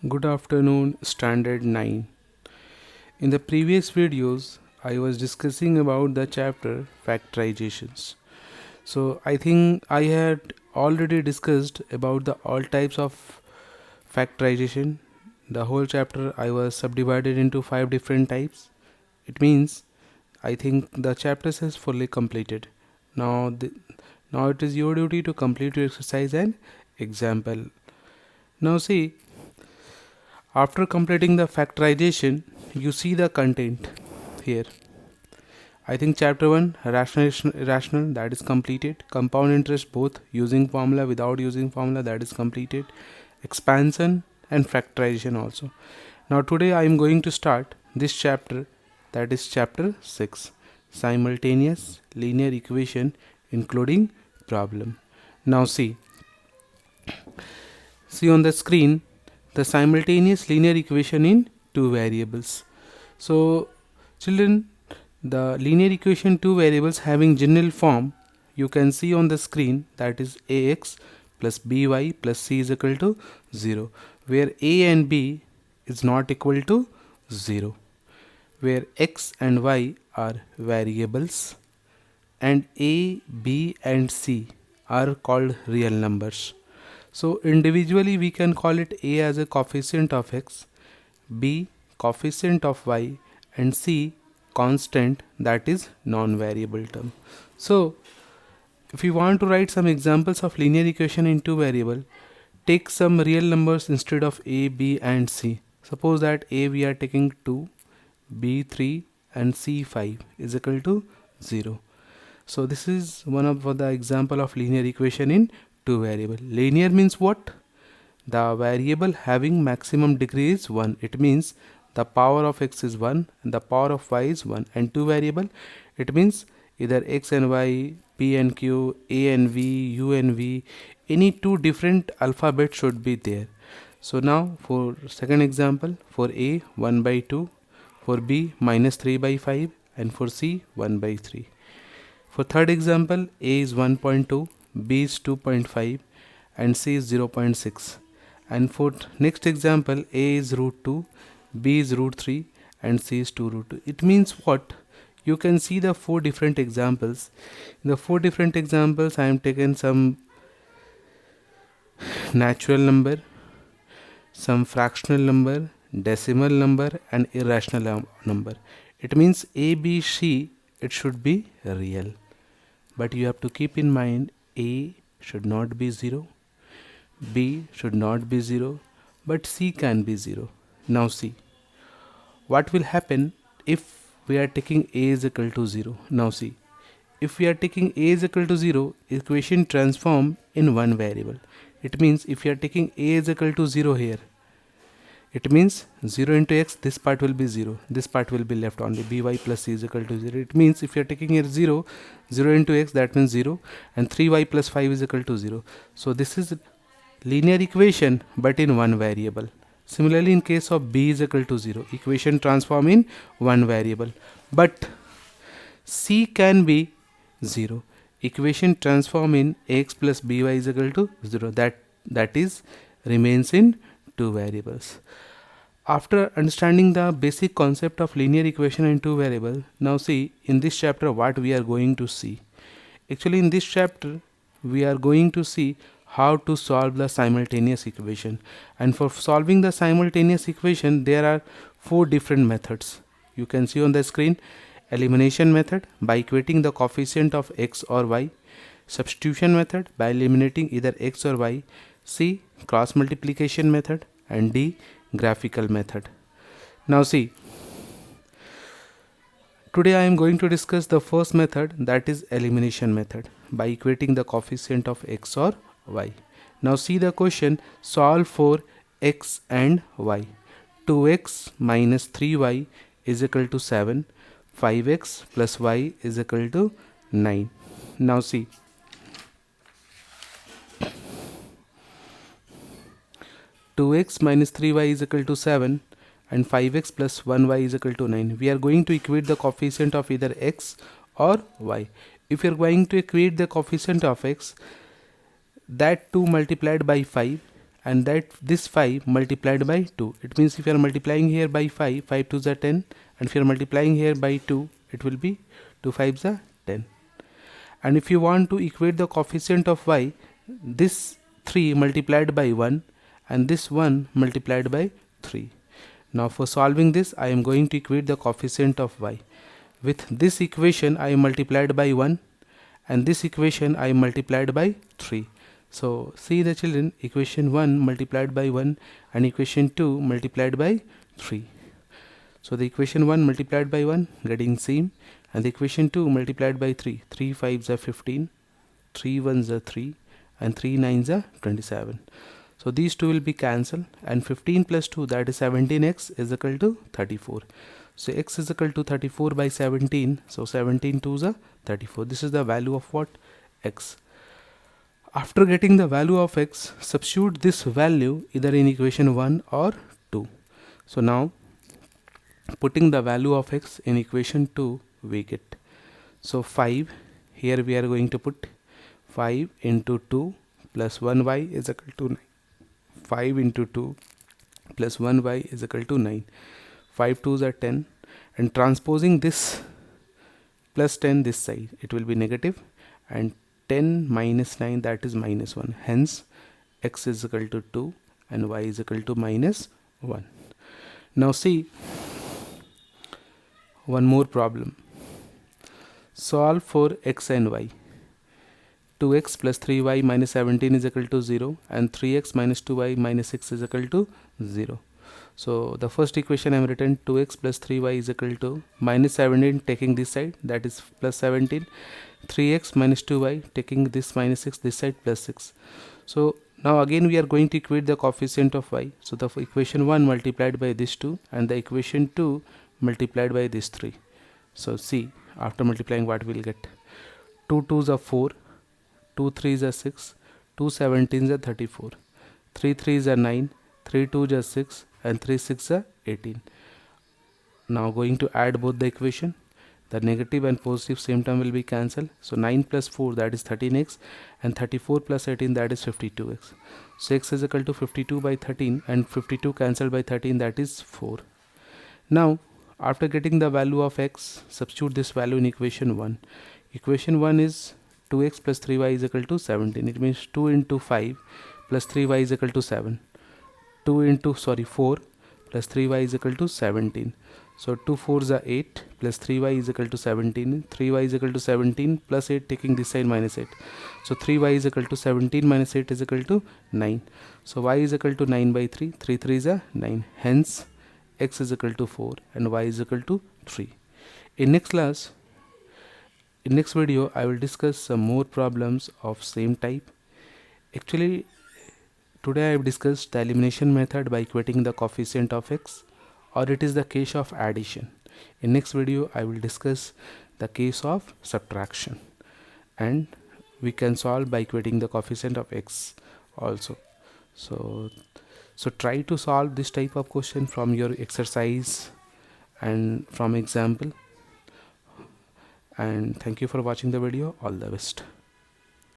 Good afternoon, Standard 9. In the previous videos, I was discussing about the chapter factorizations. So I think I had already discussed about the all types of factorization. The whole chapter I was subdivided into 5 different types. It means I think the chapter is fully completed. Now, now it is your duty to complete your exercise and example. Now see, after completing the factorization, you see the content here. I think chapter 1 rational that is completed. Compound interest both using formula without using formula that is completed. Expansion and factorization also. Now today I am going to start this chapter, that is chapter 6, simultaneous linear equation including problem. Now see on the screen the simultaneous linear equation in two variables. So children, the linear equation two variables having general form you can see on the screen, that is ax plus by plus c is equal to 0, where a and b is not equal to 0, where x and y are variables and a, b and c are called real numbers. So individually we can call it a as a coefficient of x, b coefficient of y and c constant, that is non-variable term. So if you want to write some examples of linear equation in two variable, take some real numbers instead of a, b and c. Suppose that a we are taking 2, b 3 and c 5 is equal to 0. So this is one of the example of linear equation in two variable. Linear means what? The variable having maximum degree is 1. It means the power of x is 1 and the power of y is 1, and two variable, it means either x and y, p and q, a and v, u and v, any two different alphabet should be there. So now for second example, for a 1 by 2, for b minus 3 by 5 and for c 1 by 3. For third example, a is 1.2, b is 2.5 and c is 0.6. And for next example, a is root 2, b is root 3 and c is 2 root 2. It means what? You can see the four different examples. In the four different examples I am taken some natural number, some fractional number, decimal number and irrational number. It means a, b, c, it should be real. But you have to keep in mind a should not be 0, b should not be 0, but c can be 0. Now see, what will happen if we are taking a is equal to 0? Now see, if we are taking a is equal to 0, equation transform in one variable. It means if you are taking a is equal to 0 here, it means 0 into x, this part will be 0, this part will be left only, by plus c is equal to 0. It means if you are taking here 0, 0 into x, that means 0, and 3y plus 5 is equal to 0. So this is linear equation but in one variable. Similarly, in case of b is equal to 0, equation transform in one variable, but c can be 0, equation transform in x plus by is equal to 0, that is remains in two variables. After understanding the basic concept of linear equation in two variables, now see in this chapter what we are going to see. Actually in this chapter we are going to see how to solve the simultaneous equation, and for solving the simultaneous equation there are four different methods. You can see on the screen: elimination method by equating the coefficient of x or y, substitution method by eliminating either x or y, c cross multiplication method, and d graphical method. Now see, today I am going to discuss the first method, that is elimination method by equating the coefficient of x or y. Now see the question: solve for x and y. 2x minus 3y is equal to 7, 5x plus y is equal to 9. Now see, 2x minus 3y is equal to 7 and 5x plus 1y is equal to 9. We are going to equate the coefficient of either x or y. If you are going to equate the coefficient of x, that 2 multiplied by 5 and that this 5 multiplied by 2. It means if you are multiplying here by 5, 5 2s are 10, and if you are multiplying here by 2, it will be 2 5s are 10. And if you want to equate the coefficient of y, this 3 multiplied by 1 and this 1 multiplied by 3. Now for solving this, I am going to equate the coefficient of y. With this equation I multiplied by 1 and this equation I multiplied by 3. So see the children, equation 1 multiplied by 1 and equation 2 multiplied by 3. So the equation 1 multiplied by 1 getting same, and the equation 2 multiplied by 3, 3 5s are 15, 3 1s are 3, and 3 9s are 27. So these two will be cancelled, and 15 plus 2, that is 17x, is equal to 34. So x is equal to 34 by 17. So 17 2s are 34. This is the value of what? X. After getting the value of x, substitute this value either in equation 1 or 2. So now putting the value of x in equation 2, we get, so 5, here we are going to put 5 into 2 plus 1y is equal to 9. 5 into 2 plus 1y is equal to 9. 5 2s are 10, and transposing this plus 10 this side, it will be negative, and 10 minus 9, that is minus 1. Hence x is equal to 2 and y is equal to minus 1. Now see one more problem. Solve for x and y. 2x plus 3y minus 17 is equal to 0, and 3x minus 2y minus 6 is equal to 0. So the first equation I am written, 2x plus 3y is equal to minus 17 taking this side, that is plus 17, 3x minus 2y taking this minus 6 this side, plus 6. So now again we are going to equate the coefficient of y. So the equation 1 multiplied by this 2 and the equation 2 multiplied by this 3. So see, after multiplying what we will get? 2 2s are 4, 2 3s are 6, 2 17s are 34, 3 3s are 9, 3 2s are 6, and 3 6 are 18. Now going to add both the equation. The negative and positive same term will be cancelled. So 9 plus 4, that is 13x, and 34 plus 18, that is 52x. So x is equal to 52 by 13, and 52 cancelled by 13, that is 4. Now after getting the value of x, substitute this value in equation 1. Equation 1 is 2x plus 3y is equal to 17. It means 2 into 5 plus 3y is equal to 7. 4 plus 3y is equal to 17. So 2 4s are 8 plus 3y is equal to 17. 3y is equal to 17 plus 8 taking this side minus 8. So 3y is equal to 17 minus 8 is equal to 9. So y is equal to 9 by 3. 3 3s are 9. Hence x is equal to 4 and y is equal to 3. In next class, in next video, I will discuss some more problems of same type. Actually, today I have discussed the elimination method by equating the coefficient of x, or it is the case of addition. In next video, I will discuss the case of subtraction, and we can solve by equating the coefficient of x also. So try to solve this type of question from your exercise and from example. And thank you for watching the video. All the best.